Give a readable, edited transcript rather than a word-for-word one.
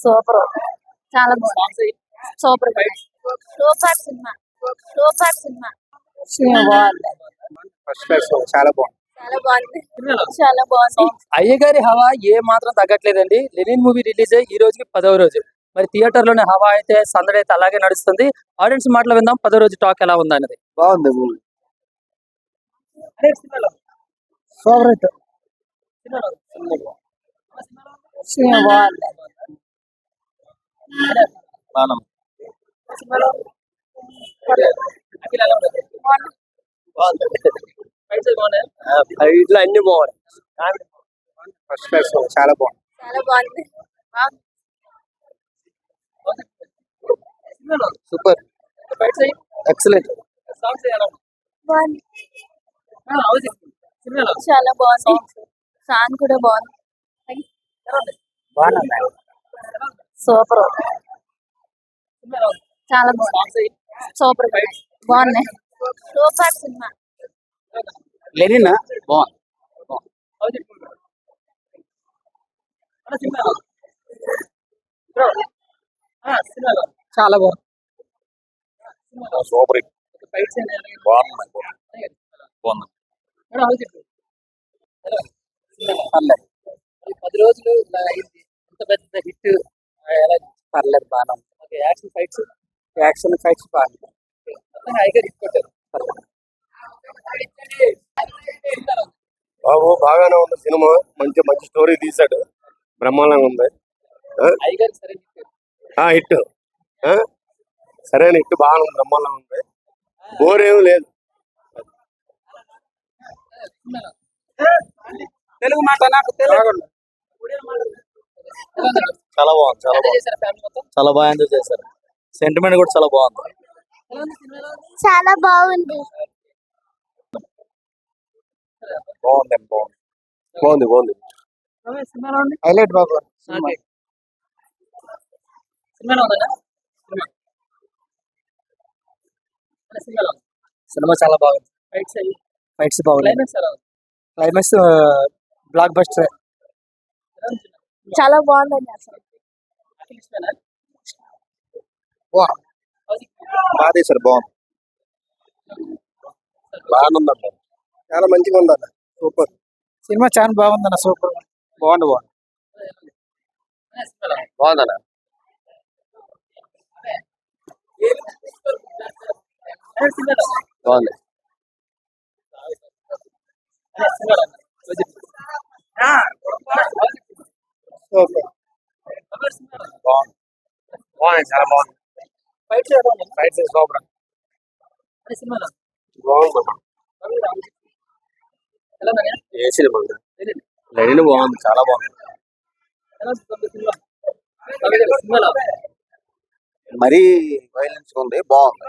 Super, చాలా బాగుంది. Super super cinema, super cinema. బాగుంది, ఫస్ట్ క్లాస్ చాలా బాగుంది. చాలా బాగుంది, చాలా బాగుంది. అయ్యగారి హవా ఏ మాత్రం తగ్గట్లేదండి. లెనిన్ మూవీ రిలీజ్ అయ్యి ఈ రోజుకి 10వ రోజు. మరి థియేటర్ లోనే హవా అయితే సందడి అయితే అలాగే నడుస్తుంది. ఆడియన్స్ మాటలు విందాం. 10వ రోజు టాక్ ఎలా ఉంది అనేది. బాగుంది మూవీ. ఫేవరెట్ సినిమా బాగుంది. ఇట్లా అన్ని బాగున్నాయి. ఫస్ట్ క్లాస్ చాలా బాగుంది. చాలా బాగుంది. Super, excellent. బాగుంది, చాలా బాగుంది. సాంగ్ కూడా బాగుంది. సూపర్, చాలా బాగుంది. సూపర్ బాగుంది. Super cinema. లెనిన్ బాగుంది. చాలా బాగుంది. సూపర్ బాగుంది. బాగుంది. 10 రోజులు ఇలా అయింది. ఇంత పెద్ద హిట్ ఎలా పర్లేదు బాగా. యాక్షన్ ఫైట్స్ బాగా. అయ్యగారు హిట్ కొట్టారు. బాబు బాగానే ఉంది సినిమా. మంచి మంచి స్టోరీ తీశాడు. బ్రహ్మాండంగా ఉంది. అయ్యగారు సరే హిట్ సరైన హిట్ బాగా ఉంది. బ్రహ్మాండంగా ఉంది. బోర్ ఏమి లేదు. తెలుగు మాట నాకు తెలుగు చాలా బాగుంది. చాలా బాగా ఎంజాయ్ చేశారు. సెంటిమెంట్ కూడా చాలా బాగుంది. చాలా బాగుంది. బాగుంది. హైలైట్ బాబు. సినిమా చాలా బాగుంది. ఫైట్స్ బాగుంది. Climax block buster. చాలా బాగుందండి. అసలు బాగా తీశారు. బాగుంది. బాగుందండి. చాలా మంచిగా ఉందన్న. సూపర్ సినిమా చాలా బాగుందన్న. సూపర్ బాగుందన్న. బాగుంది. చాలా బాగుంది. Fights super. ఏ సినిమా లెనిన్ బాగుంది. చాలా బాగుంది. మరీ వైలెన్స్ ఉంది. బాగుంది.